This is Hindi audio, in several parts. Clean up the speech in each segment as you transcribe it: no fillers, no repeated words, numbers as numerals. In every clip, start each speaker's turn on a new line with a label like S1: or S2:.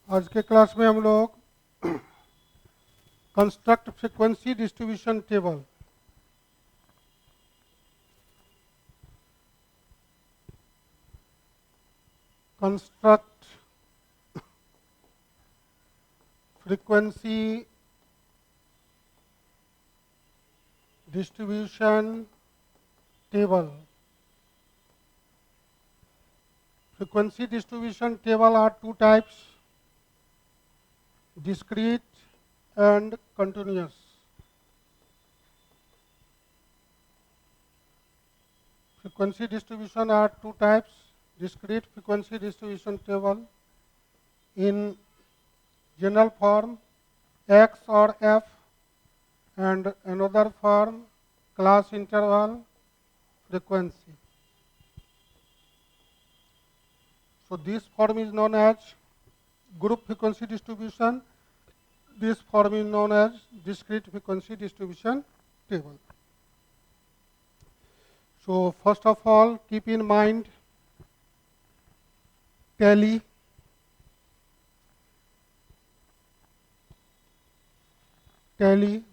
S1: आज के क्लास में हम लोग construct frequency distribution table construct frequency distribution table. Frequency distribution table are two types: discrete and continuous. Frequency distribution are two types: discrete frequency distribution table in general form x or f, and another form class interval frequency. So this form is known as group frequency distribution. This form is known as discrete frequency distribution table. So first of all, keep in mind tally. Tally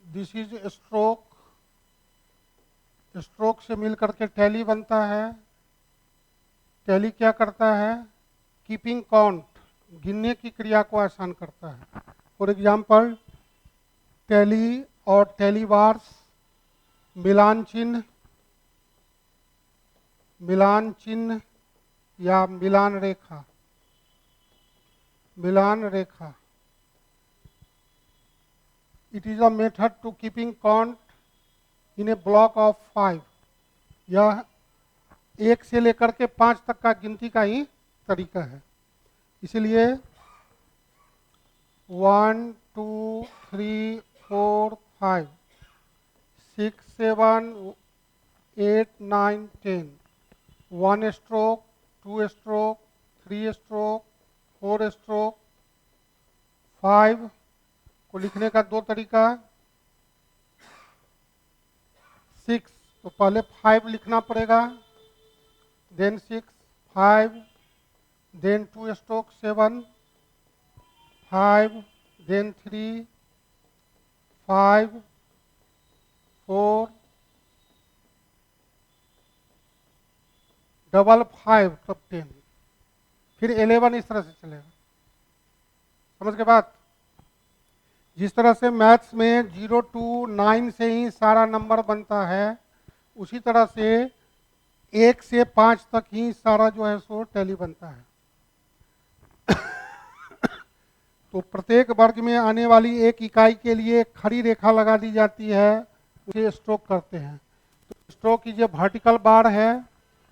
S1: this is stroke. Stroke से मिल करके टैली बनता है. टैली क्या करता है? कीपिंग काउंट, गिनने की क्रिया को आसान करता है. फॉर एग्जांपल टैली और टैली बार्स, मिलान चिन्ह या मिलान रेखा. It is a method to keeping count in a block of 5. यह 1 से लेकर के 5 तक का गिनती का ही तरीका है. इसलिए 1 2 3 4 5 6 7 8 9 10. 1 स्ट्रोक, 2 स्ट्रोक, 3 स्ट्रोक, 4 स्ट्रोक, 5 को लिखने का दो तरीका. 6 तो पहले 5 लिखना पड़ेगा, then 6 5, then 2 stroke 7 5, then 3 5 4 double 5 तब 10, फिर 11 इस तरह से चलेगा. समझ के बात? जिस तरह से मैथ्स में 0 to 9 से ही सारा नंबर बनता है, उसी तरह से 1 से 5 तक ही सारा जो है सो टैली बनता है. तो प्रत्येक वर्ग में आने वाली एक इकाई के लिए खड़ी रेखा लगा दी जाती है, उसे स्ट्रोक कहते हैं. तो stroke is a vertical bar है.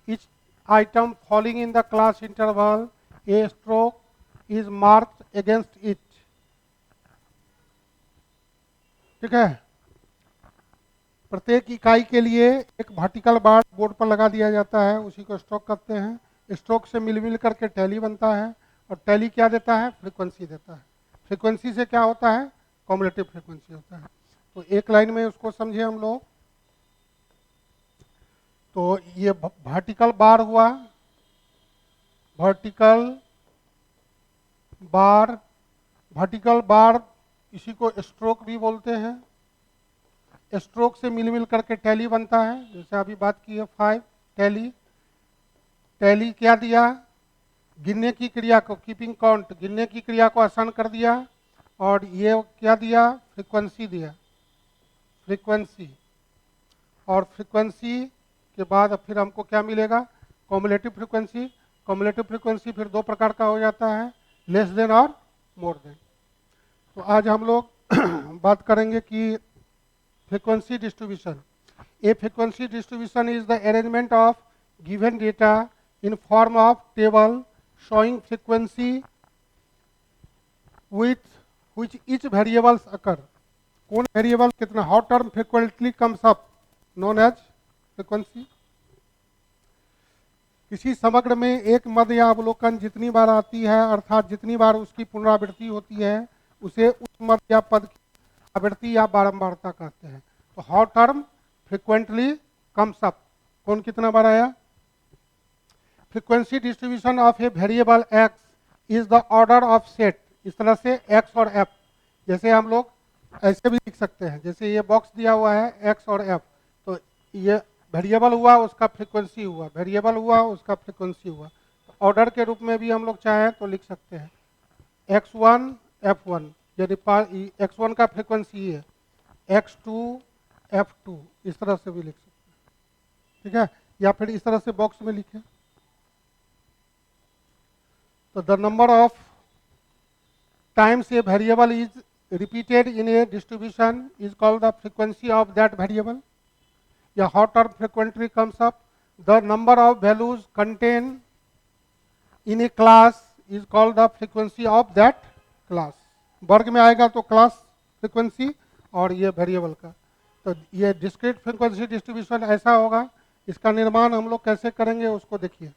S1: Each item falling in the class interval, a stroke is marked against it. ठीक है. प्रत्येक इकाई के लिए एक वर्टिकल बार बोर्ड पर लगा दिया जाता है, उसी को स्ट्रोक कहते हैं. स्ट्रोक से मिल करके टैली बनता है, और टैली क्या देता है? फ्रीक्वेंसी देता है. फ्रीक्वेंसी से क्या होता है? कॉम्युलेटिव फ्रीक्वेंसी होता है. तो एक लाइन में उसको समझे हम लोग. तो ये वर्टिकल बार हुआ. वर्टिकल बार इसी को स्ट्रोक भी बोलते हैं. स्ट्रोक से मिल करके टैली बनता है. जैसे अभी बात की है 5 टैली क्या दिया? गिनने की क्रिया को, कीपिंग काउंट, गिनने की क्रिया को आसान कर दिया. और ये क्या दिया? फ्रीक्वेंसी दिया. और फ्रीक्वेंसी के बाद फिर हमको क्या मिलेगा? कॉम्युलेटिव फ्रीक्वेंसी फिर दो प्रकार का हो जाता है, लेस देन और मोर देन. तो आज हम लोग बात करेंगे कि frequency distribution. A frequency distribution is the arrangement of given data in form of table showing frequency with which each variables occur. कौन वेरिएबल कितना, how term frequently comes up, known as frequency. किसी समग्र में एक मद या अवलोकन जितनी बार आती है अर्थात जितनी बार उसकी पुनरावृत्ति होती है उसे उस मद या पद की आवृत्ति या बारंबारता कहते हैं। तो how term frequently comes up, कौन कितना बार आया? Frequency distribution of a variable x is the order of set. इस तरह से एक्स और एफ, जैसे हम लोग ऐसे भी लिख सकते हैं, जैसे ये बॉक्स दिया हुआ है एक्स और एफ, तो ये वेरिएबल हुआ उसका फ्रीक्वेंसी हुआ, वेरिएबल हुआ उसका फ्रीक्वेंसी हुआ। तो ऑर्डर के रूप में भी हम लोग चाहें तो लिख सकते हैं x1 f1, यदि x1 का फ्रीक्वेंसी है, x2 f2, इस तरह से भी लिख सकते हैं, ठीक है। या फिर इस तरह से बॉक्स में लिखें, तो the number of times a variable is repeated in a distribution is called the frequency of that variable. या how term frequently comes up, the number of values contained in a class is called the frequency of that class. वर्ग में आएगा तो क्लास फ्रीक्वेंसी और ये वेरिएबल का। तो ये डिस्क्रीट फ्रीक्वेंसी डिस्ट्रीब्यूशन ऐसा होगा। इसका निर्माण हम लोग कैसे करेंगे उसको देखिए।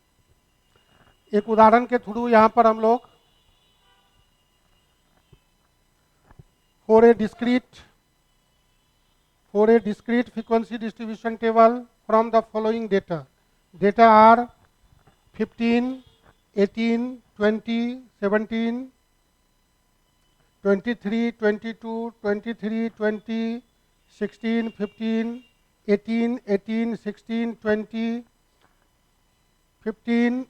S1: एक उदाहरण के थ्रू यहाँ पर हम लोग for a discrete frequency distribution table from the following data. Data are 15, 18, 20, 17, 23, 22, 23, 20, 16, 15, 18, 18, 16, 20, 15,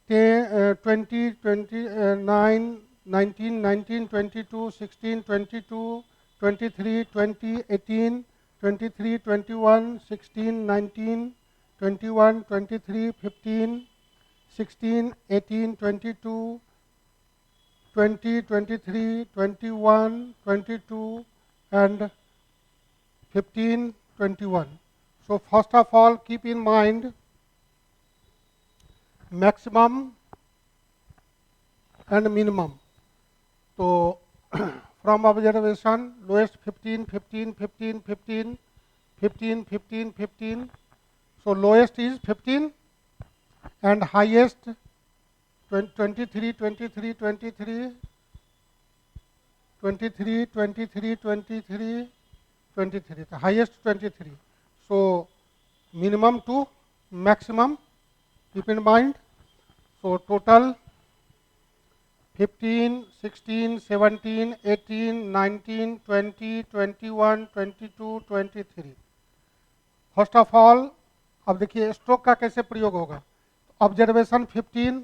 S1: 10, 20, 9, 19, 19, 22, 16, 22, 23, 20, 18, 23, 21, 16, 19, 21, 23, 15, 16, 18, 22, 20, 23, 21, 22, and 15, 21. So first of all, keep in mind maximum and minimum. So from observation, lowest 15, 15, 15, 15, 15, 15, 15. So lowest is 15 and highest 23, 23, 23, 23, 23, 23, 23. The highest 23. So minimum to maximum, keep in mind. So total 15, 16, 17, 18, 19, 20, 21, 22, 23. First of all अब देखिए स्ट्रोक का कैसे प्रयोग होगा। ऑब्जर्वेशन 15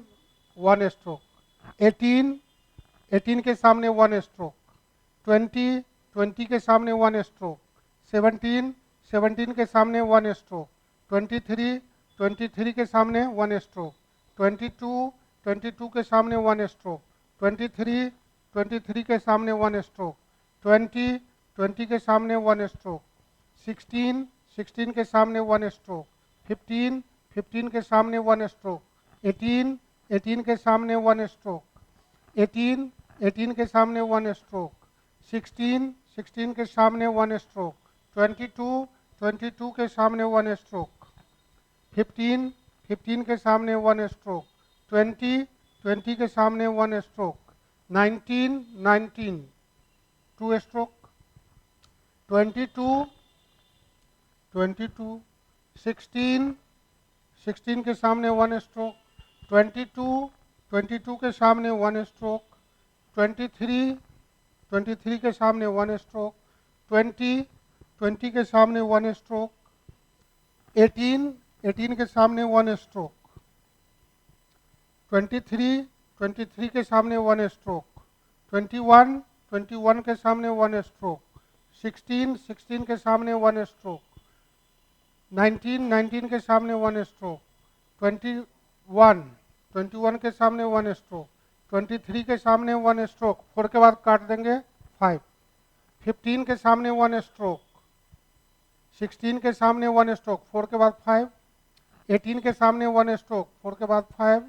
S1: 1 स्ट्रोक, 18 18 के सामने 1 स्ट्रोक, 20 20 के सामने 1 स्ट्रोक, 17 17 के सामने 1 स्ट्रोक, 23 23 के सामने 1 स्ट्रोक, 22 22 के सामने 1 स्ट्रोक, 23 23 के सामने 1 स्ट्रोक, 20 20 के सामने 1 स्ट्रोक, 16 16 के सामने 1 स्ट्रोक, 15 15 के सामने 1 स्ट्रोक, 18 18 के सामने 1 स्ट्रोक, 18 18 के सामने 1 स्ट्रोक, 16 16 के सामने 1 स्ट्रोक, 22 22 के सामने 1 स्ट्रोक, 15 15 के सामने 1 स्ट्रोक, 20 20 के सामने 1 स्ट्रोक, 19 19 2 स्ट्रोक, 22 22, 16 16 के सामने 1 स्ट्रोक, 22 22 के सामने 1 स्ट्रोक, 23 23 के सामने 1 स्ट्रोक, 20 20 के सामने 1 स्ट्रोक, 18 18 के सामने 1 स्ट्रोक, 23 23 के सामने 1 स्ट्रोक, 21 21 के सामने 1 स्ट्रोक, 16 16 के सामने 1 स्ट्रोक, 19 19 के सामने 1 स्ट्रोक, 21 21 के सामने 1 स्ट्रोक, 23 के सामने 1 स्ट्रोक, 4 के बाद काट देंगे 5, 15 के सामने 1 स्ट्रोक, 16 के सामने 1 स्ट्रोक, 4 के बाद 5, 18 के सामने 1 स्ट्रोक, 4 के बाद 5,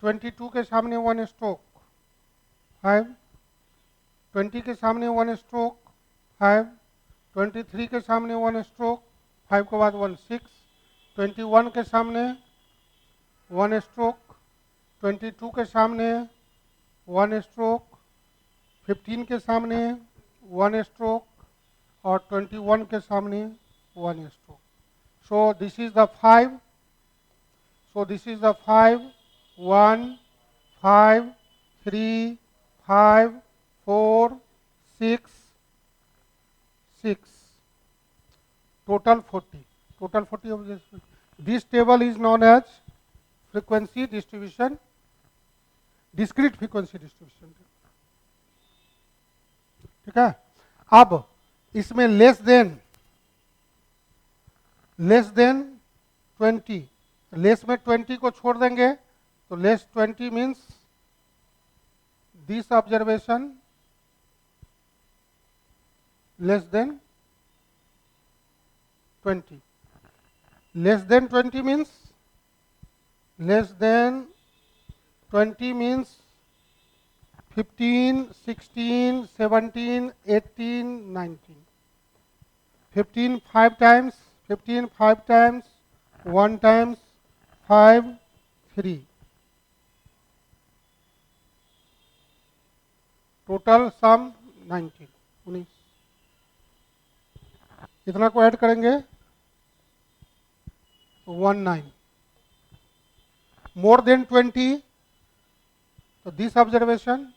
S1: 22 के सामने 1 स्ट्रोक, 5, 20 के सामने 1 स्ट्रोक, 5, 23 के सामने 1 स्ट्रोक, 5 के बाद 1 6, 21 के सामने 1 स्ट्रोक, 22 के सामने 1 स्ट्रोक, 15 के सामने 1 स्ट्रोक और 21 के सामने 1 stroke. So this is the 5. So this is the 5, 1, 5, 3, 5, 4, 6, 6. Total 40. Total 40 of this. This table is known as frequency distribution, discrete frequency distribution. ठीक है. अब इसमें लेस देन 20, लेस में 20 को छोड़ देंगे तो less 20 means this observation less than 20. Less than 20 means 15, 16, 17, 18, 19. 15 5 times, 1 times, 5, 3. Total sum 19. 19. इतना को ऐड करेंगे 19. More than 20, so this observation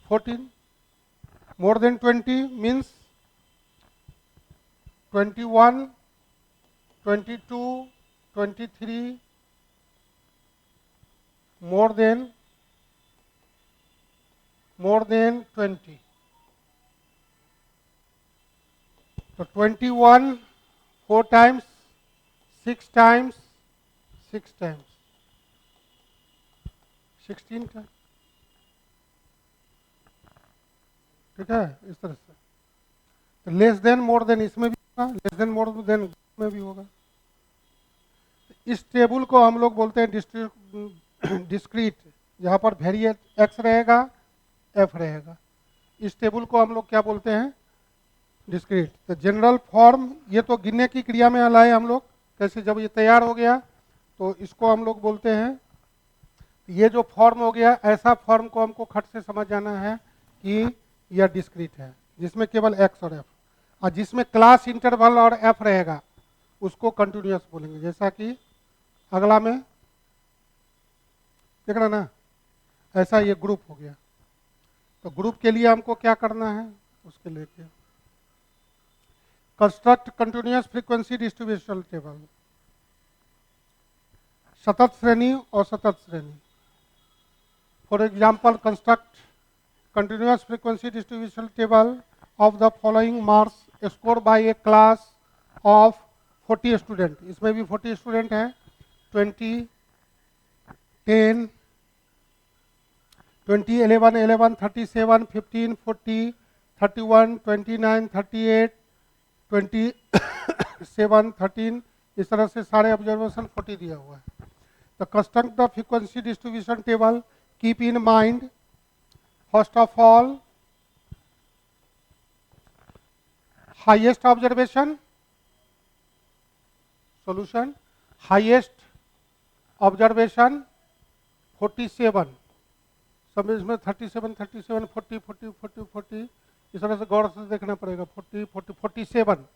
S1: 14. More than 20 means 21, 22, 23. More than 20. So 21 4 times, 6 times, 6 times, 16 times. ठीक है. इस तरह से तो लेस देन मोर देन इसमें भी होगा, लेस देन मोर देन में भी होगा. इस टेबल को हम लोग बोलते हैं डिस्क्रीट, जहाँ पर वेरिएट एक्स रहेगा, एफ रहेगा. इस टेबल को हम लोग क्या बोलते हैं? डिस्क्रीट. तो जनरल फॉर्म ये तो गिनने की क्रिया में लाए हम लोग. कैसे जब ये तैयार हो गया तो इसको हम लोग बोलते हैं, ये जो फॉर्म हो गया, ऐसा फॉर्म को हमको खट से समझ जाना है कि यह डिस्क्रीट है, जिसमें केवल एक्स और एफ, और जिसमें क्लास इंटरवल और एफ रहेगा उसको कंटिन्यूअस बोलेंगे. जैसा कि अगला में देख रहा ना, ऐसा ये ग्रुप हो गया. तो ग्रुप के लिए हमको क्या करना है, उसके लिए construct continuous frequency distribution table. सतत श्रेणी और सतत श्रेणी. For example, construct continuous frequency distribution table of the following marks score bye A class of 40 student. इसमें भी 40 स्टूडेंट हैं. 20, 10, 20, 11, 11, 37, 15, 40, 31, 29, 38, 27, 13. इस तरह से सारे ऑब्जर्वेशन 40 दिया हुआ है. तो construct the frequency distribution table. Keep in mind, first of all, highest observation solution. Highest observation 47. सब इसमें 37, 37, 40, 40, 40, 40. इस तरह से गौर से देखना पड़ेगा. 40, 40, 47,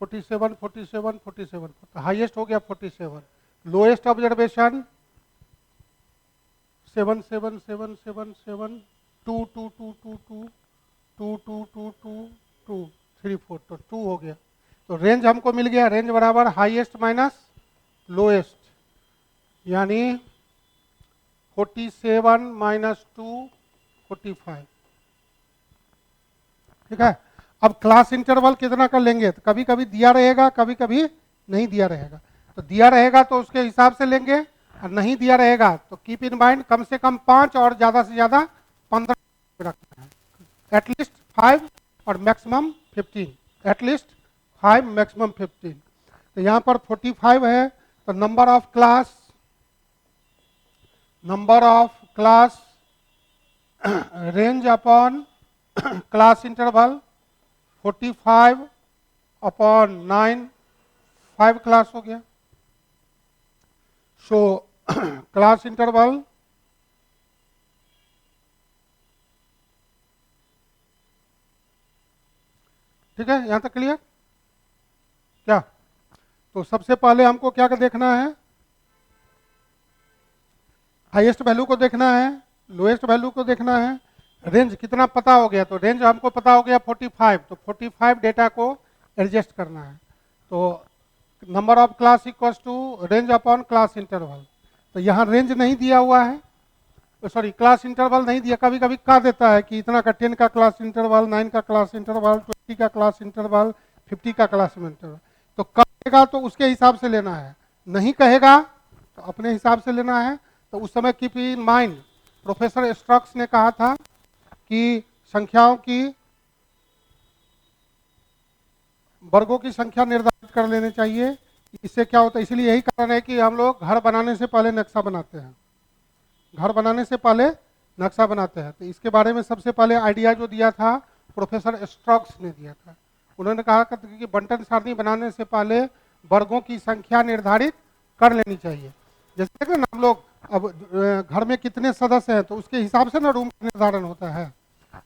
S1: 47, 47, 47. हाईएस्ट हो गया 47. Lowest observation 7, 7, 7, 7, 7, 2, 2, 2, 2, 2, 2, 2, 2, 2, 2, 3, 4. तो 2 हो गया. तो रेंज हमको मिल गया. रेंज बराबर हाईएस्ट माइनस लोएस्ट, यानी 47 माइनस 2, 45. ठीक है. अब क्लास इंटरवल कितना का लेंगे, तो कभी कभी दिया रहेगा, कभी कभी नहीं दिया रहेगा. तो दिया रहेगा तो उसके हिसाब से लेंगे, और नहीं दिया रहेगा तो कीप इन माइंड कम से कम 5 और ज्यादा से ज्यादा 15 रखना है. एटलीस्ट 5 और मैक्सिमम 15. At least 5, maximum 15. तो यहाँ पर 45 है. तो number of class range upon class interval 45 upon 9, 5 class हो गया. सो क्लास इंटरवल ठीक है, यहां तक क्लियर क्या? तो सबसे पहले हमको क्या देखना है, हाईएस्ट वैल्यू को देखना है, लोएस्ट वैल्यू को देखना है, रेंज कितना पता हो गया, तो रेंज हमको पता हो गया 45, तो 45 डेटा को एडजस्ट करना है। तो number of class equals to range upon class interval. तो यहाँ रेंज नहीं दिया हुआ है, सॉरी क्लास इंटरवल नहीं दिया, कभी कभी कह देता है कि इतना का 10 का क्लास इंटरवल, 9 का क्लास इंटरवल, 20 का क्लास इंटरवल, 50 का क्लास इंटरवल। तो कहेगा तो उसके हिसाब से लेना है, नहीं कहेगा तो अपने हिसाब से लेना है। तो उस समय कीप इन माइंड, प्रोफेसर स्ट्रक्स ने कहा था कि संख्याओं की वर्गों की संख्या निर्धारित कर लेनी चाहिए। इससे क्या होता है, इसलिए यही कारण है कि हम लोग घर बनाने से पहले नक्शा बनाते हैं, घर बनाने से पहले नक्शा बनाते हैं। तो इसके बारे में सबसे पहले आइडिया जो दिया था प्रोफेसर स्ट्रक्स ने दिया था। उन्होंने कहा कि बंटन सारणी बनाने से पहले वर्गों की संख्या निर्धारित कर लेनी चाहिए। जैसे ना हम लोग अब घर में कितने सदस्य हैं तो उसके हिसाब से ना रूम का निर्धारण होता है।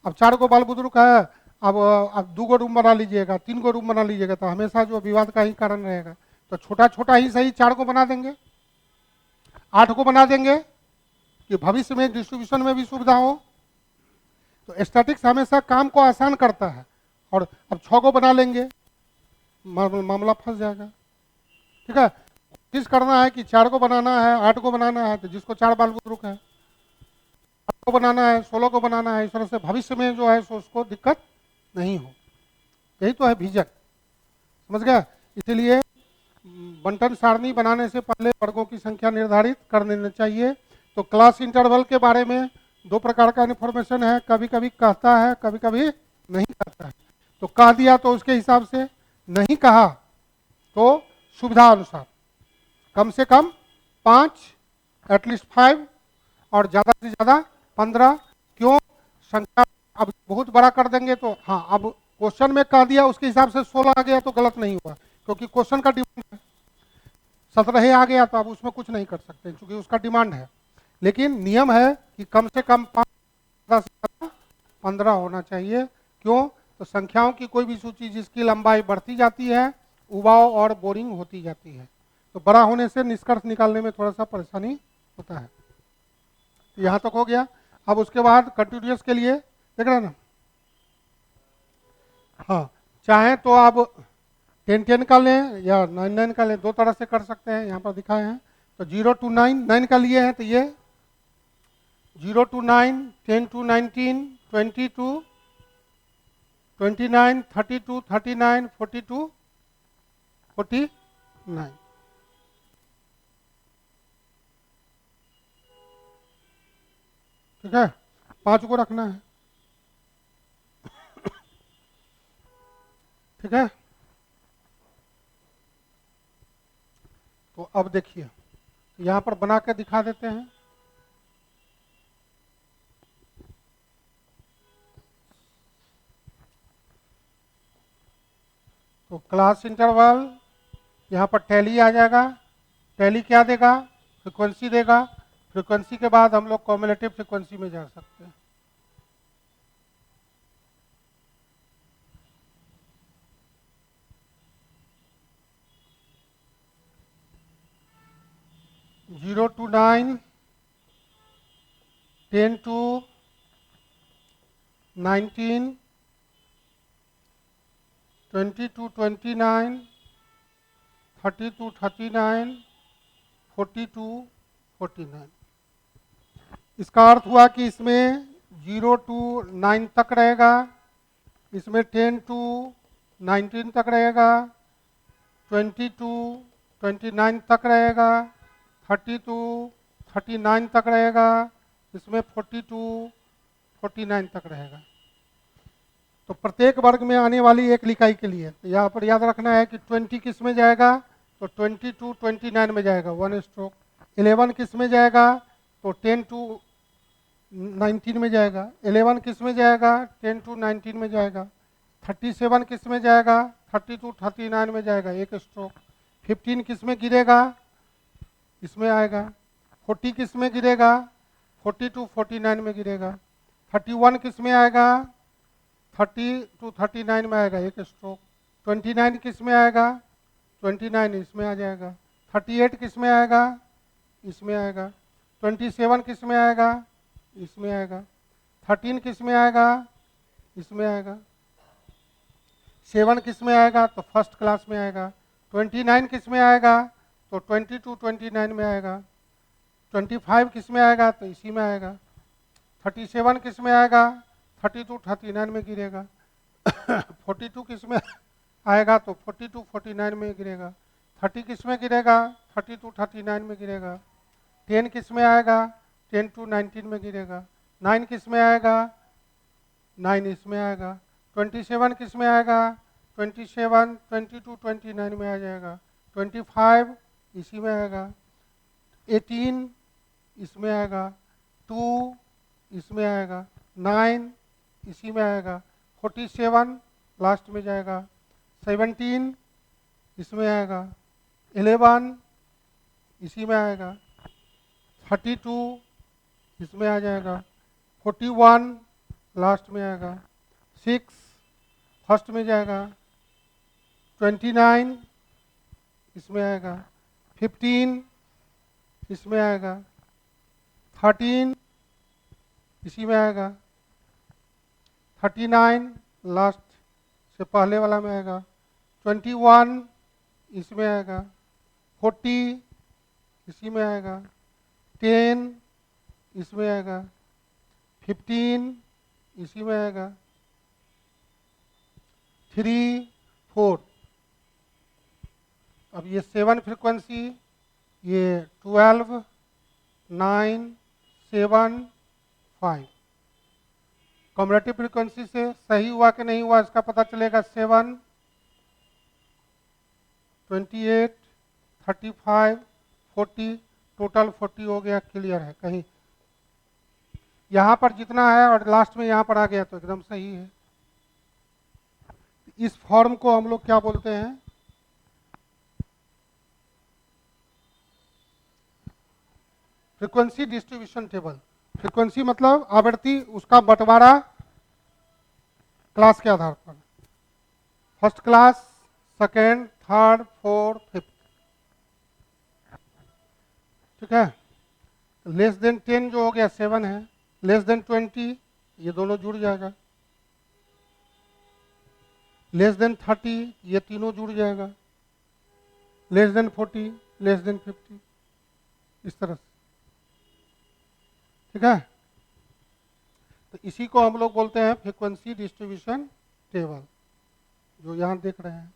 S1: अब 4 गो बाल बुजुर्ग है, अब 2 गो रूम बना लीजिएगा, 3 गो रूम बना लीजिएगा, तो हमेशा जो विवाद का ही कारण रहेगा। तो छोटा छोटा ही सही 4 को बना देंगे, 8 को बना देंगे कि भविष्य में डिस्ट्रीब्यूशन में भी सुविधा हो। तो स्टैटिक्स हमेशा काम को आसान करता है। और अब 6 को बना लेंगे, मामला फंस जाएगा। ठीक है, कोशिश करना है कि 4 को बनाना है, 8 को बनाना है, तो जिसको 4 बाल बुजुर्ग है 8 को बनाना है, 16 को बनाना है, इस तरह से भविष्य में जो है सो उसको दिक्कत नहीं हो। यही तो है विजन, समझ गया। इसीलिए बंटन सारणी बनाने से पहले वर्गों की संख्या निर्धारित कर लेना चाहिए। तो क्लास इंटरवल के बारे में 2 प्रकार का इन्फॉर्मेशन है, कभी कभी कहता है, कभी कभी नहीं कहता है। तो कह दिया तो उसके हिसाब से, नहीं कहा तो सुविधा अनुसार कम से कम 5, एटलीस्ट 5 और ज़्यादा से ज़्यादा 15। क्यों? संख्या अब बहुत बड़ा कर देंगे तो हाँ, अब क्वेश्चन में कह दिया उसके हिसाब से 16 आ गया तो गलत नहीं हुआ, क्योंकि क्वेश्चन का डिमांड है। 17 आ गया तो आप उसमें कुछ नहीं कर सकते क्योंकि उसका डिमांड है। लेकिन नियम है कि कम से कम 5 से 15 होना चाहिए। क्यों? तो संख्याओं की कोई भी सूची जिसकी लंबाई बढ़ती जाती है, उबाऊ और बोरिंग होती जाती है। तो बड़ा होने से निष्कर्ष निकालने में थोड़ा सा परेशानी होता है। यहाँ तक हो गया। अब उसके बाद कंटिन्यूअस के लिए देख रहे हैं ना, हाँ चाहे तो आप 10-10 का लें या 9-9 का लें, 2 तरह से कर सकते हैं, यहाँ पर दिखाए हैं। तो 0 to 9, 9 का लिए हैं तो ये 0 to 9, 10 to 19, 20 to 29, 30 to 39, 40 to 49। ठीक है, 5 को रखना है। ठीक है, तो अब देखिए यहाँ पर बना के दिखा देते हैं। तो क्लास इंटरवल यहाँ पर टैली आ जाएगा। टैली क्या देगा? फ्रीक्वेंसी देगा। फ्रीक्वेंसी के बाद हम लोग कॉम्युलेटिव फ्रीक्वेंसी में जा सकते हैं। Zero to 9, 10 to 19, 20 to 29, 30 to 39, 40 to 49। इसका अर्थ हुआ कि इसमें 0 to 9 तक रहेगा, इसमें 10 to 19 तक रहेगा, 20 to 29 तक रहेगा, 30 to 39 तक रहेगा, इसमें 40 to 49 तक रहेगा। तो प्रत्येक वर्ग में आने वाली एक इकाई के लिए तो यहाँ पर याद रखना है कि 20 किस में जाएगा? तो 20 to 29 में जाएगा 1 स्ट्रोक। 11 किस में जाएगा? तो 10 to 19 में जाएगा। 11 किस में जाएगा? 10 to 19 में जाएगा। 37 किस में जाएगा? 30 to 39 में जाएगा 1 स्ट्रोक। 15 किस में गिरेगा? इसमें आएगा। 40 किस में गिरेगा? 40 to 49 में गिरेगा। 31 किस में आएगा? 30 to 39 में आएगा, एक स्ट्रोक। 29 किस में आएगा? 29 इसमें आ जाएगा। 38 किस में आएगा? इसमें आएगा। 27 किस में आएगा? इसमें आएगा। 13 किस में आएगा? इसमें आएगा। 7 किस में आएगा? तो फर्स्ट क्लास में आएगा। 29 किस में आएगा? तो 20 to 29 में आएगा। 25 किस में आएगा? तो इसी में आएगा। 37 किस में आएगा? 30 to 39 में गिरेगा। 42 किस में आएगा? तो 40 to 49 में गिरेगा। 30 किस में गिरेगा? 30 to 39 में गिरेगा। 10 किस में आएगा? 10 to 19 में गिरेगा। 9 किस में आएगा? 9 इसमें आएगा। 27 किस में आएगा? 27 20 to 29 में आ जाएगा। 25 इसी में आएगा। 18 इसमें आएगा। 2 इसमें आएगा। 9 इसी में आएगा। 47 लास्ट में जाएगा। 17 इसमें आएगा। 11 इसी में आएगा। 32 इसमें आ जाएगा। 41 लास्ट में आएगा। 6 फर्स्ट में जाएगा। 29 इसमें आएगा। 15 इसमें आएगा। 13 इसी में आएगा। 39 लास्ट से पहले वाला में आएगा। 21 इसमें आएगा। 40 इसी में आएगा। 10 इसमें आएगा। 15 इसी में आएगा। 3 4 अब ये 7 फ्रीक्वेंसी, ये 12 9 7 5 कम्युलेटिव फ्रीक्वेंसी से सही हुआ कि नहीं हुआ इसका पता चलेगा। 7 28 35 40 टोटल 40 हो गया। क्लियर है? कहीं यहाँ पर जितना है और लास्ट में यहाँ पर आ गया तो एकदम सही है। इस फॉर्म को हम लोग क्या बोलते हैं? Frequency distribution table. फ्रीक्वेंसी मतलब आवृत्ति, उसका बंटवारा क्लास के आधार पर। First class, second, third, fourth, fifth. ठीक है? लेस देन 10 जो हो गया 7 है। लेस देन 20 ये दोनों जुड़ जाएगा। लेस देन 30 ये तीनों जुड़ जाएगा। लेस देन 40, लेस देन 50, इस तरह से। ठीक है? तो इसी को हम लोग बोलते हैं फ्रीक्वेंसी डिस्ट्रीब्यूशन टेबल, जो यहाँ देख रहे हैं।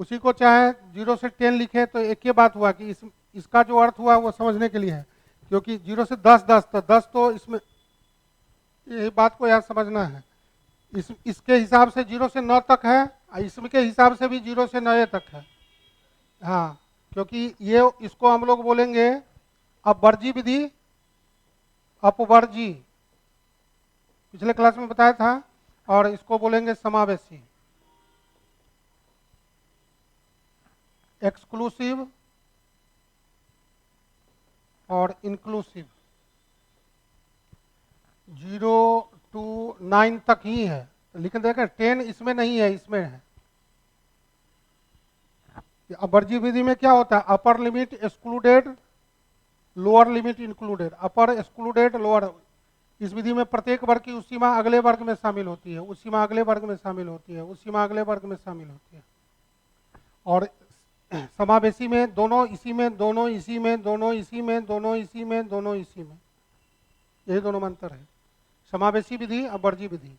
S1: उसी को चाहे 0 से 10 लिखे तो एक ही बात हुआ कि इसका जो अर्थ हुआ वो समझने के लिए है, क्योंकि 0 से 10 10 तो 10 तो इसमें, यही बात को यहाँ समझना है। इसके हिसाब से 0 से 9 तक है, इसके हिसाब से भी 0 से 9 तक है। हाँ, क्योंकि ये इसको हम लोग बोलेंगे अपवर्जी विधि, अपवर्जी, पिछले क्लास में बताया था। और इसको बोलेंगे समावेशी, एक्सक्लूसिव और इंक्लूसिव। 0 to 9 तक ही है, लेकिन देखें 10 इसमें नहीं है, इसमें है। अपवर्जी विधि में क्या होता है? Upper limit excluded, lower limit included. Upper excluded, lower. इस विधि में प्रत्येक वर्ग की उस सीमा अगले वर्ग में शामिल होती है, उस सीमा अगले वर्ग में शामिल होती है, उस सीमा अगले वर्ग में शामिल होती है। और समावेशी में दोनों इसी में, दोनों इसी में, दोनों इसी में, दोनों इसी में, दोनों इसी में, यही दोनों में अंतर है। समावेशी विधि, अपवर्जी विधि।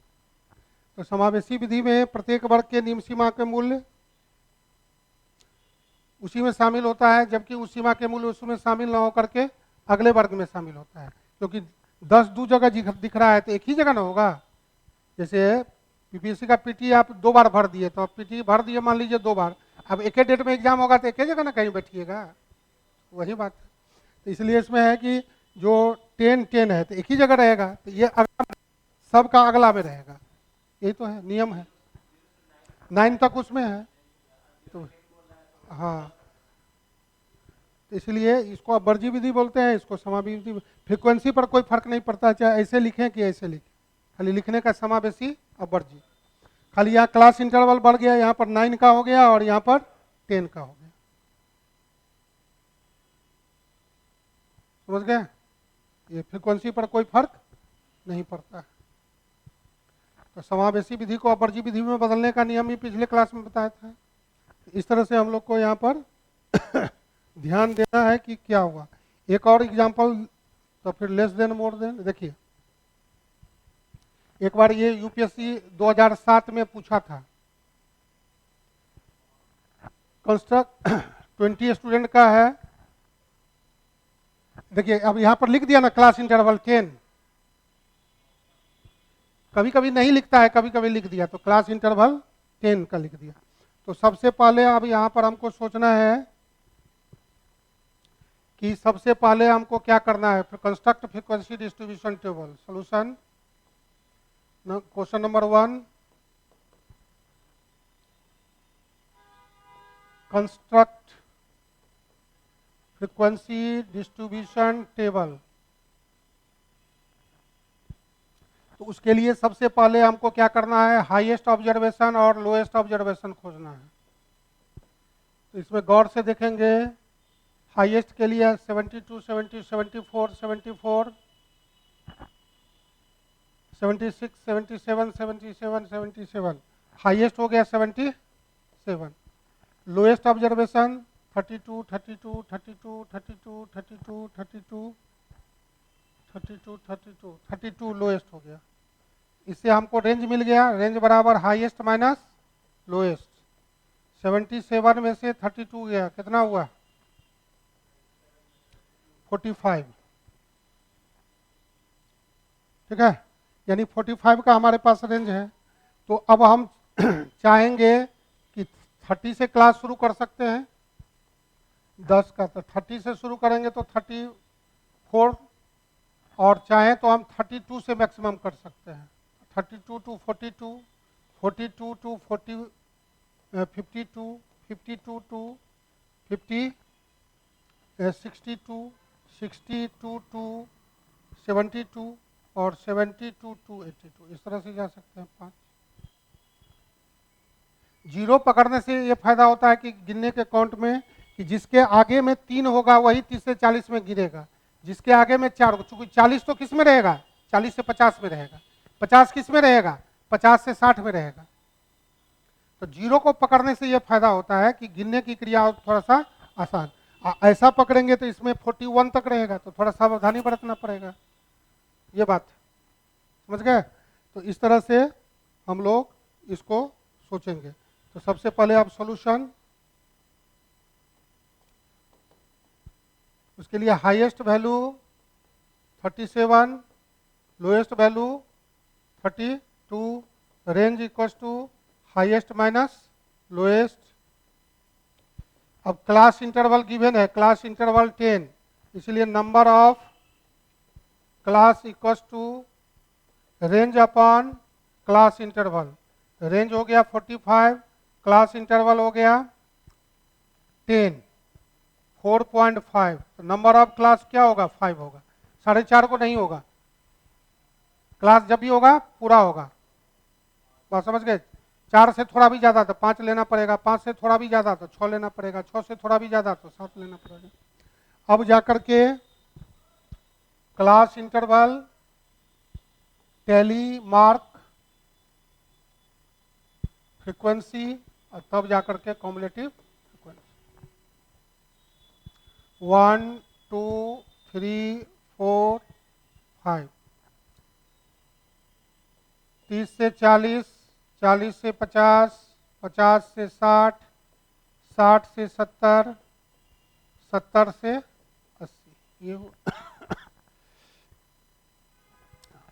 S1: तो समावेशी विधि में प्रत्येक वर्ग के निम्न सीमा के मूल्य उसी में शामिल होता है, जबकि उस सीमा के मूल्य उसमें शामिल न होकर के अगले वर्ग में शामिल होता है। क्योंकि 10 दो जगह दिख रहा है तो एक ही जगह ना होगा। जैसे पीपीएससी का पीटी आप 2 बार भर दिए, तो आप पीटी भर दिए मान लीजिए 2 बार, अब एक ही डेट में एग्जाम होगा तो एक ही जगह ना कहीं बैठिएगा, वही बात है। तो इसलिए इसमें है कि जो 10 है तो एक ही जगह रहेगा, तो ये अगला सबका अगला में रहेगा, यही तो है, नियम है। 9 तक उसमें है तो हाँ, इसलिए इसको अबर्जी विधि बोलते हैं, इसको समावेशी विधि। फ्रीक्वेंसी पर कोई फर्क नहीं पड़ता, चाहे ऐसे लिखें कि ऐसे लिखें, खाली लिखने का समावेशी अबर्जी। खाली यहाँ क्लास इंटरवल बढ़ गया, यहाँ पर 9 का हो गया और यहाँ पर 10 का हो गया। समझ गए? ये फ्रीक्वेंसी पर कोई फर्क नहीं पड़ता है। तो समावेशी विधि को अबर्जी विधि में बदलने का नियम भी पिछले क्लास में बताया था। इस तरह से हम लोग को यहाँ पर ध्यान देना है कि क्या हुआ। एक और एग्जांपल, तो फिर लेस देन मोर देन। देखिए, एक बार ये यूपीएससी 2007 में पूछा था। कंस्ट्रक्ट 20 स्टूडेंट का है। देखिए अब यहाँ पर लिख दिया ना क्लास इंटरवल 10। कभी कभी नहीं लिखता है, कभी कभी लिख दिया, तो क्लास इंटरवल 10 का लिख दिया। तो सबसे पहले अब यहाँ पर हमको सोचना है कि सबसे पहले हमको क्या करना है। Construct frequency distribution table. Solution question number 1, construct frequency distribution table. तो उसके लिए सबसे पहले हमको क्या करना है, हाईएस्ट ऑब्जर्वेशन और लोएस्ट ऑब्जर्वेशन खोजना है। तो इसमें गौर से देखेंगे, हाईएस्ट के लिए 72, 70, 74, 74, 76, 77, 77, 77, हाईएस्ट हो गया 77। लोएस्ट ऑब्जर्वेशन 32, 32, 32, 32, 32, 32, 32, 32, 32 लोएस्ट हो गया। इससे हमको रेंज मिल गया, रेंज बराबर हाईएस्ट माइनस लोएस्ट। 77 में से 32 गया, कितना हुआ? 45। ठीक है, यानी 45 का हमारे पास रेंज है। तो अब हम चाहेंगे कि 30 से क्लास शुरू कर सकते हैं, 10 का, तो 30 से शुरू करेंगे तो 34, और चाहें तो हम 32 से मैक्सिमम कर सकते हैं। 32 टू 42, 42 टू 40, 52, 52 टू 50, 62, 62 टू 72 और 72 टू 82, इस तरह से जा सकते हैं 5। जीरो पकड़ने से ये फायदा होता है कि गिनने के काउंट में, कि जिसके आगे में 3 होगा वही 30 से 40 में गिरेगा, जिसके आगे में 4 होगा। चूंकि 40 तो किस में रहेगा, 40 से 50 में रहेगा, 50 किस में रहेगा, 50 से 60 में रहेगा। तो जीरो को पकड़ने से यह फायदा होता है कि गिनने की क्रिया थोड़ा सा आसान। ऐसा पकड़ेंगे तो इसमें 41 तक रहेगा, तो थोड़ा सावधानी बरतना पड़ेगा। ये बात समझ गए? तो इस तरह से हम लोग इसको सोचेंगे। तो सबसे पहले आप सॉल्यूशन, उसके लिए highest value 37, lowest value 32, range equals to highest minus lowest. अब क्लास इंटरवल गिवन है, क्लास इंटरवल 10, इसलिए number of class equals to range upon class interval. Range हो गया 45, क्लास इंटरवल हो गया 10, 4.5। तो नंबर ऑफ क्लास क्या होगा, 5 होगा, 4.5 को नहीं होगा। क्लास जब भी होगा पूरा होगा, बात समझ गए? 4 से थोड़ा भी ज्यादा तो 5 लेना पड़ेगा, 5 से थोड़ा भी ज्यादा तो 6 लेना पड़ेगा, 6 से थोड़ा भी ज्यादा तो 7 लेना पड़ेगा। अब जाकर के class interval, tally, mark, frequency, और तब जाकर के कॉम्युलेटिव फ्रीक्वेंसी। 1, 2, 3, 4, 5। 30 से 40, 40 से 50, 50 से 60, 60 से 70, 70 से 80। ये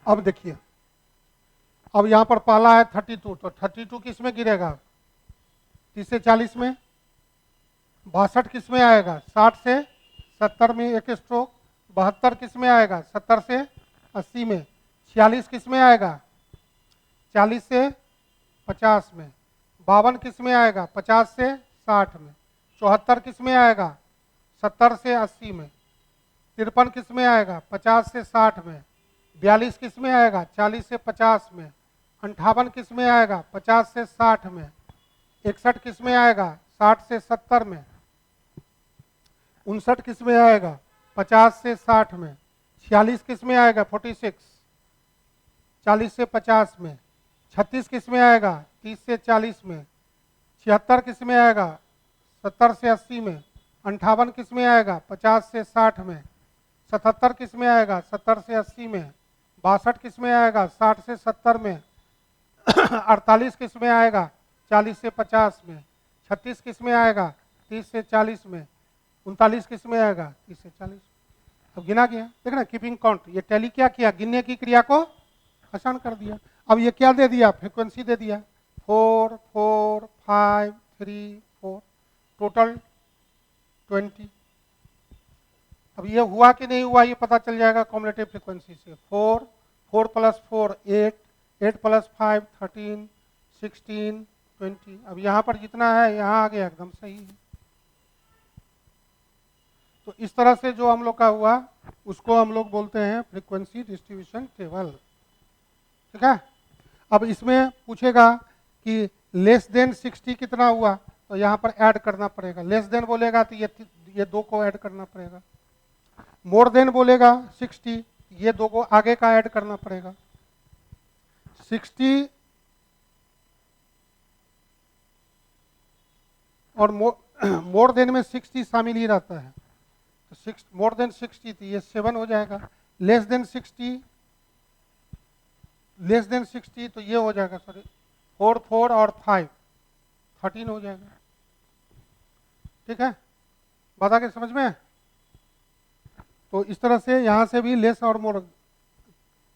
S1: अब देखिए, अब यहाँ पर पहला है 32, तो 32 किस में गिरेगा, 30 से 40 में। 62 किस में आएगा, 60 से 70 में एक स्ट्रोक। 72 किस में आएगा, 70 से 80 में। 46 किस में आएगा, 40 से 50 में। 52 किस में आएगा, 50 से 60 में। 74 किस में आएगा, 70 से 80 में। 53 किस में आएगा? 50 से 60 में। 42 किस में आएगा? 40 से 50 में। 58 किस में आएगा? 50 से 60 में। 61 किस में आएगा? 60 से 70 में। 59 किस में आएगा? 50 से 60 में। 46 किस में आएगा? 46 40 से 50 में। 36 किस में आएगा? 30 से 40 में। 76 किस में आएगा? 70 से 80 में। 58 किस में आएगा? 50 से 60 में। 77 किस में आएगा? 70 से 80 में। 62 किस में आएगा? 60 से 70 में। 48 किस में आएगा? 40 से 50 में। 36 किस में आएगा? 30 से 40 में। 39 किस में आएगा? 30 से 40। अब गिना गया, देख ना, कीपिंग काउंट। ये टैली क्या किया? गिनने की क्रिया को आसान कर दिया। अब ये क्या दे दिया? फ्रीक्वेंसी दे दिया। 4 4 5 3 4, टोटल 20। अब ये हुआ कि नहीं हुआ ये पता चल जाएगा कॉम्युलेटिव फ्रीक्वेंसी से। 4 4 + 4 8, 8 + 5 13, 16 20। अब यहाँ पर जितना है यहाँ आ गया, एकदम सही है। तो इस तरह से जो हम लोग का हुआ उसको हम लोग बोलते हैं फ्रीक्वेंसी डिस्ट्रीब्यूशन टेबल। ठीक है। अब इसमें पूछेगा कि लेस देन 60 कितना हुआ, तो यहाँ पर ऐड करना पड़ेगा। लेस देन बोलेगा तो ये दो को ऐड करना पड़ेगा। मोर देन बोलेगा 60, ये दो को आगे का ऐड करना पड़ेगा। 60 और मोर देन में 60 शामिल ही रहता है, तो मोर देन 60 तो ये 7 हो जाएगा। लेस देन 60 तो ये हो जाएगा, सॉरी 4 4 और 5 13 हो जाएगा। ठीक है, बात आगे समझ में? तो इस तरह से यहाँ से भी लेस और मोर,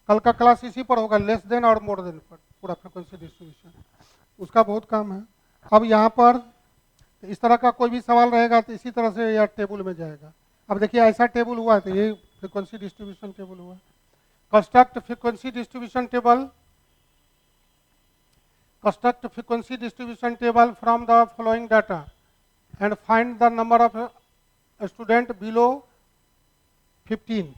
S1: कल का क्लास इसी पर होगा, लेस देन और मोर देन पर, पूरा फ्रीक्वेंसी डिस्ट्रीब्यूशन, उसका बहुत काम है। अब यहाँ पर इस तरह का कोई भी सवाल रहेगा तो इसी तरह से यह टेबल में जाएगा। अब देखिए ऐसा टेबल हुआ तो ये फ्रीक्वेंसी डिस्ट्रीब्यूशन टेबल हुआ। Construct frequency distribution table. Construct frequency distribution table from the following data and find the number of student below 15।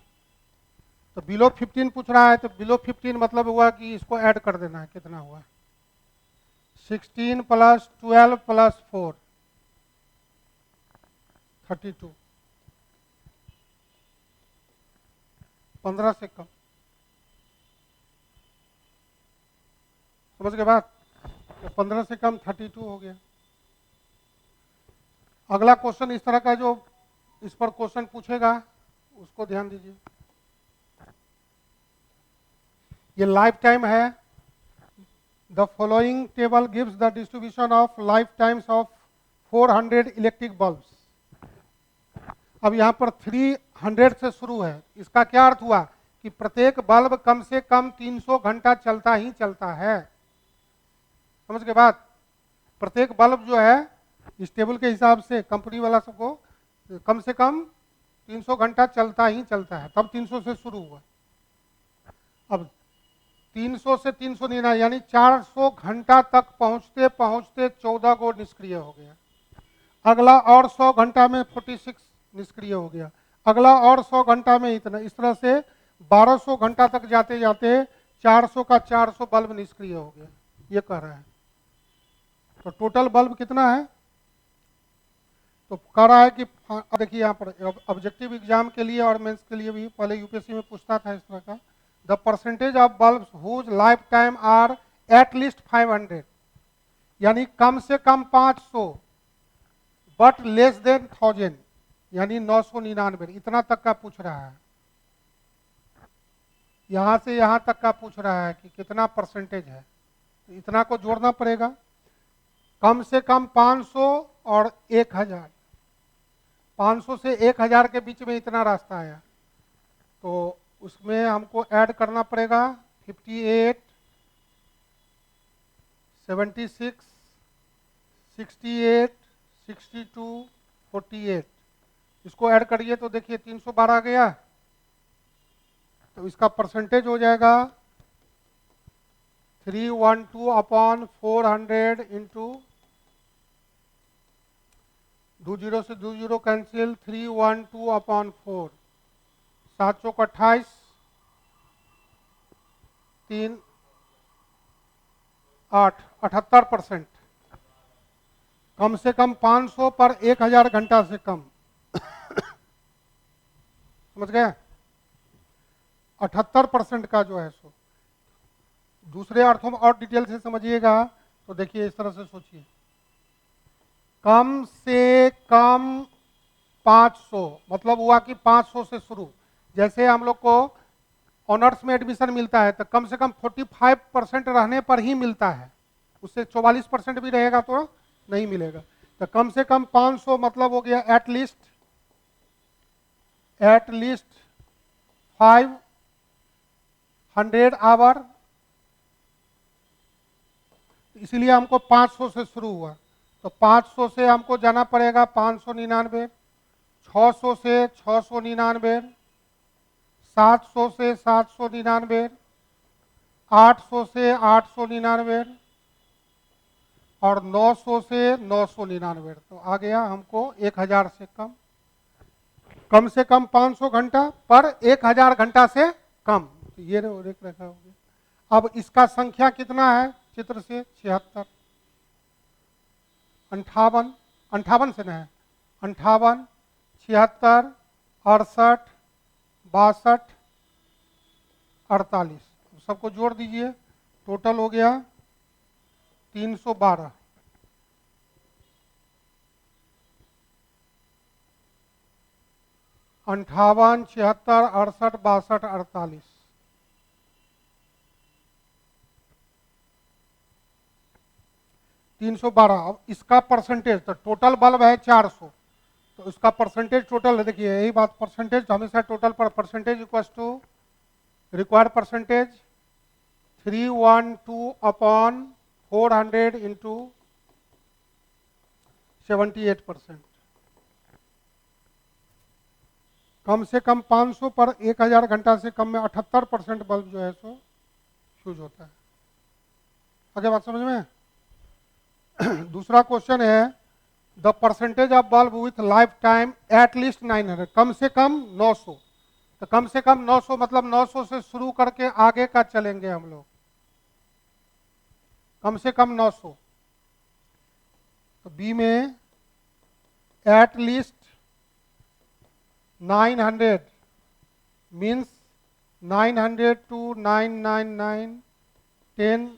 S1: तो बिलो 15 पूछ रहा है, तो बिलो 15 मतलब हुआ कि इसको ऐड कर देना है। कितना हुआ? 16 + 12 + 4 32, 15 से कम। समझ गए बात? तो 15 से कम 32 हो गया। अगला क्वेश्चन इस तरह का जो इस पर क्वेश्चन पूछेगा उसको ध्यान दीजिए। ये लाइफ टाइम है। The following table gives the distribution of life times of 400 electric bulbs. अब यहाँ पर 300 से शुरू है। इसका क्या अर्थ हुआ कि प्रत्येक बल्ब कम से कम 300 घंटा चलता ही चलता है। समझ के बात? प्रत्येक बल्ब जो है इस टेबल के हिसाब से कंपनी वाला सबको कम से कम 300 घंटा चलता ही चलता है, तब 300 से शुरू हुआ। अब 300 से 300 नहीं, यानी 400 घंटा तक पहुंचते पहुंचते 14 को निष्क्रिय हो गया। अगला और 100 घंटा में 46 निष्क्रिय हो गया। अगला और 100 घंटा में इतना, इस तरह से 1200 घंटा तक जाते जाते 400 का 400 बल्ब निष्क्रिय हो गया। ये कह रहा है। तो टोटल बल्ब कितना है? तो कह रहा है कि देखिए यहाँ पर ऑब्जेक्टिव एग्जाम के लिए और मेंस के लिए भी पहले यूपीएससी में पूछता था इस तरह का। The percentage of bulbs whose life time are at least 500, यानी कम से कम 500, बट लेस देन 1000, यानी 999, इतना तक का पूछ रहा है। यहां से यहां तक का पूछ रहा है कि कितना परसेंटेज है, तो इतना को जोड़ना पड़ेगा। कम से कम 500 और 1000, 500 से 1000 के बीच में इतना रास्ता आया, तो उसमें हमको ऐड करना पड़ेगा 58, 76, 68, 62, 48। इसको ऐड करिए तो देखिए 312 गया, तो इसका परसेंटेज हो जाएगा 312/400 इंटू 20 से 20 कैंसिल, 312/4, 7 चौक 28, 3 8, 78%। कम से कम 500 पर 1000 घंटा से कम। समझ गए? 78% का जो है सो। दूसरे अर्थों में और डिटेल से समझिएगा तो देखिए इस तरह से सोचिए, कम से कम 500 मतलब हुआ कि 500 से शुरू। जैसे हम लोग को ऑनर्स में एडमिशन मिलता है तो कम से कम 45% रहने पर ही मिलता है, उससे 44% भी रहेगा तो नहीं मिलेगा। तो कम से कम 500 मतलब हो गया एटलीस्ट 500 आवर। इसीलिए हमको 500 से शुरू हुआ, तो 500 से हमको जाना पड़ेगा 599, 600 से 699, 700 से 799, 800 से 899 और 900 से 999। तो आ गया हमको 1000 से कम से कम 500 घंटा पर 1000 घंटा से कम। तो ये रेख रेखा हो गया। अब इसका संख्या कितना है चित्र से? 76, 58, 58 से नहीं, 58, 76, 68, 62, 48, सबको जोड़ दीजिए, टोटल हो गया 312। 58, 76, 68, 62, 48, 312। अब इसका परसेंटेज, तो टोटल बल्ब है 400, तो इसका परसेंटेज टोटल, देखिए यही बात, परसेंटेज हमेशा टोटल पर percentage equals to required percentage 312/400 into 78%। कम से कम 500 पर 1000 घंटा से कम में 78% बल्ब जो है सो फ्यूज होता है। आगे बात समझ में? दूसरा क्वेश्चन है, the percentage of bulb with life time at least 900, कम से कम 900। तो कम से कम 900 मतलब 900 से शुरू करके आगे का चलेंगे हम लोग, कम से कम 900। तो बी में एटलीस्ट 900 मीन्स 900 to 999, 10,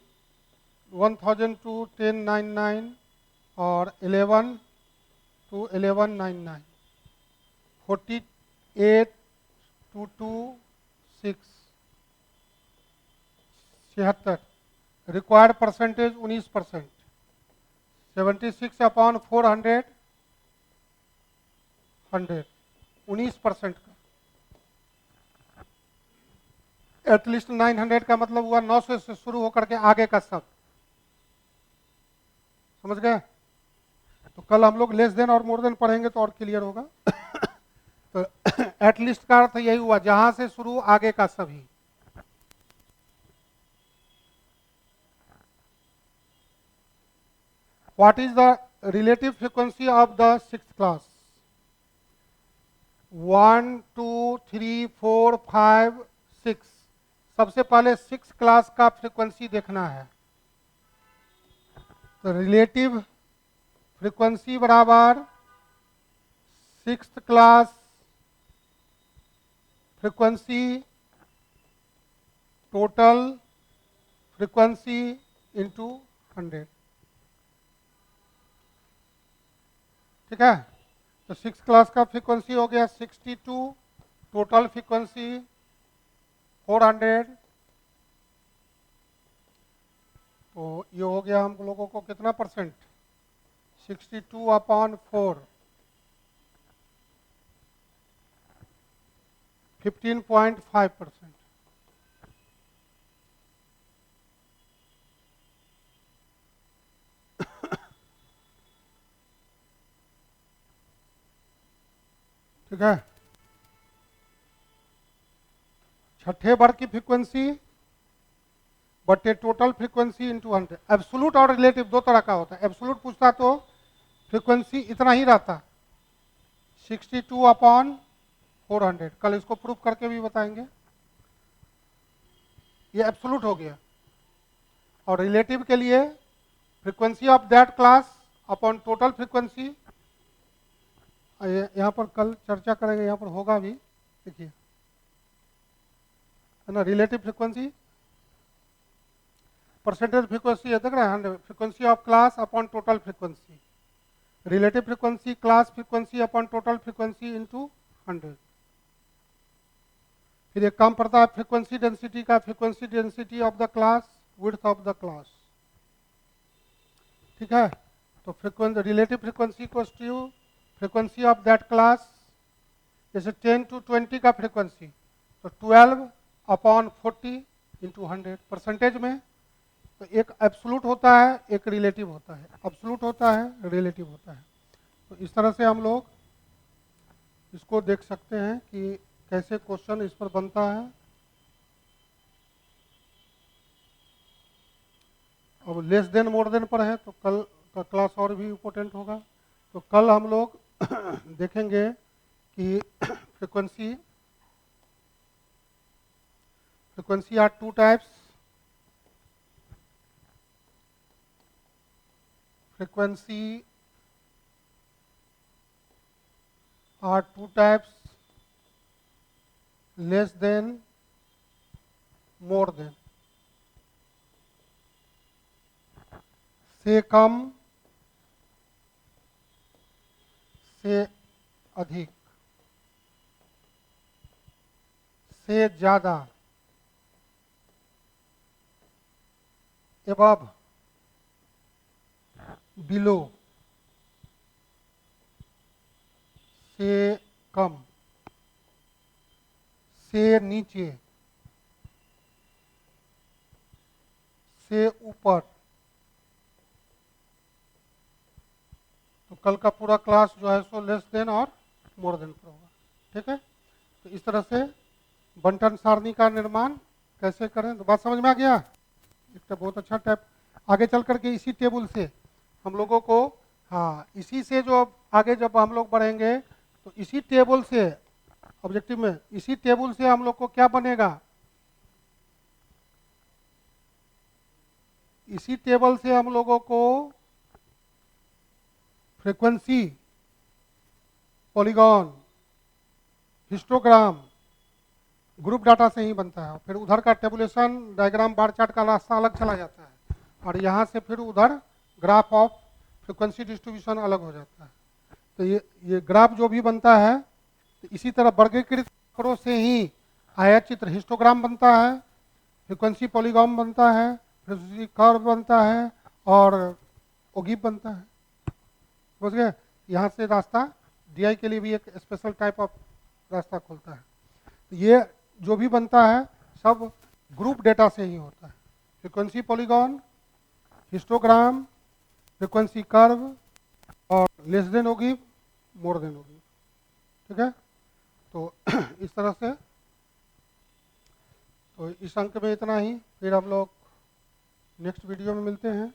S1: 1000 to 1099 और 11 to 1199, 48 to 26, 76। रिक्वायर्ड परसेंटेज 19%, 76/400, 100, 19% का। एटलीस्ट 900 का मतलब हुआ 900 से शुरू होकर के आगे का सब। समझ गए? तो कल हम लोग लेस देन और मोर देन पढ़ेंगे तो और क्लियर होगा। तो एटलीस्ट का अर्थ यही हुआ जहां से शुरू आगे का सभी। What is the relative frequency of the 6th class? 1 2 3 4 5 6। सबसे पहले 6th क्लास का फ्रीक्वेंसी देखना है। तो रिलेटिव फ्रीक्वेंसी बराबर 6th class frequency total frequency into 100। ठीक है? तो 6th क्लास का फ्रीक्वेंसी हो गया 62, टोटल फ्रीक्वेंसी 400। तो ये हो गया हम लोगों को कितना परसेंट? 62/4, 15.5%। ठीक है? छठे वर्ग की फ्रीक्वेंसी बटे टोटल फ्रीक्वेंसी इंटू 100। एब्सोल्यूट और रिलेटिव दो तरह का होता है। एब्सोल्यूट पूछता तो फ्रीक्वेंसी इतना ही रहता, 62 अपॉन 400। कल इसको प्रूफ करके भी बताएंगे। ये एब्सोल्यूट हो गया। और रिलेटिव के लिए frequency of that class upon total frequency, यहाँ पर कल चर्चा करेंगे, यहाँ पर होगा भी, देखिए है ना। रिलेटिव फ्रीक्वेंसी परसेंटेज फ्रीक्वेंसी है, देख रहे हैं, frequency of class upon total frequency, relative frequency class frequency upon total frequency into 100। फिर एक काम पड़ता है फ्रीक्वेंसी डेंसिटी का, frequency density of the class width of the class, ठीक है। तो frequency relative frequency equals to frequency of that class, जैसे 10 to 20 का फ्रीक्वेंसी, तो 12 अपॉन 40 इंटू 100 परसेंटेज में। तो एक एब्सोल्यूट होता है, एक रिलेटिव होता है, एब्सोल्यूट होता है, रिलेटिव होता है। तो इस तरह से हम लोग इसको देख सकते हैं कि कैसे क्वेश्चन इस पर बनता है। अब लेस देन मोर देन पर है, तो कल का क्लास और भी इम्पोर्टेंट होगा। तो कल हम लोग देखेंगे कि frequency are two types, frequency are two types, less than, more than, से कम, से अधिक, से ज्यादा, above, बिलो, से कम, से नीचे, से ऊपर। तो कल का पूरा क्लास जो है सो लेस देन और मोर देन पर होगा, ठीक है। तो इस तरह से बंटन सारणी का निर्माण कैसे करें, तो बात समझ में आ गया। एक बहुत अच्छा टाइप। आगे चल करके इसी टेबल से हम लोगों को, हाँ, इसी से जो आगे जब हम लोग बढ़ेंगे तो इसी टेबल से ऑब्जेक्टिव में, इसी टेबल से हम लोग को क्या बनेगा, इसी टेबल से हम लोगों को frequency, polygon, histogram, group data से ही बनता है। फिर उधर का टेबुलेशन, डायग्राम, बार चार्ट का रास्ता अलग चला जाता है, और यहाँ से फिर उधर ग्राफ ऑफ फ्रीक्वेंसी डिस्ट्रीब्यूशन अलग हो जाता है। तो ये ग्राफ जो भी बनता है, तो इसी तरह वर्गीकृत आंकड़ों से ही आयत चित्र हिस्टोग्राम बनता है, फ्रीक्वेंसी पॉलीगॉन बनता है, फ्रीक्वेंसी कर्व बनता है, और ओगिव बनता है। समझ गए। यहाँ से रास्ता डीआई के लिए भी एक स्पेशल टाइप ऑफ रास्ता खुलता है। तो ये जो भी बनता है सब ग्रुप डेटा से ही होता है, frequency polygon, histogram, frequency curve, और लेस देन ओगिव, मोर देन ओगिव, ठीक है। तो इस तरह से, तो इस अंक में इतना ही। फिर हम लोग नेक्स्ट वीडियो में मिलते हैं।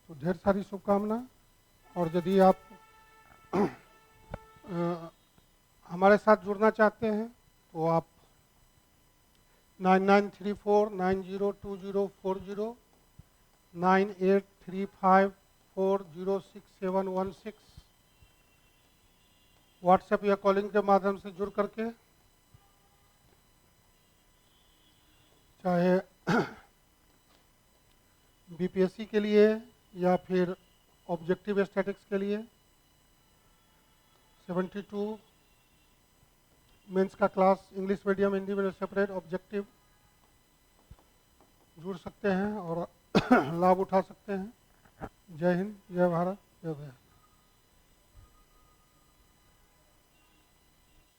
S1: तो ढेर सारी शुभकामना। और यदि आप हमारे साथ जुड़ना चाहते हैं तो आप 9934902040, 9835406716 व्हाट्सएप या कॉलिंग के माध्यम से जुड़ करके, चाहे बीपीएससी के लिए या फिर ऑब्जेक्टिव स्टैटिक्स के लिए 72 मेंस का class English medium, Hindi medium separate, objective, जुड़ सकते हैं और लाभ उठा सकते हैं। जय हिंद, जय भारत, जय भैया।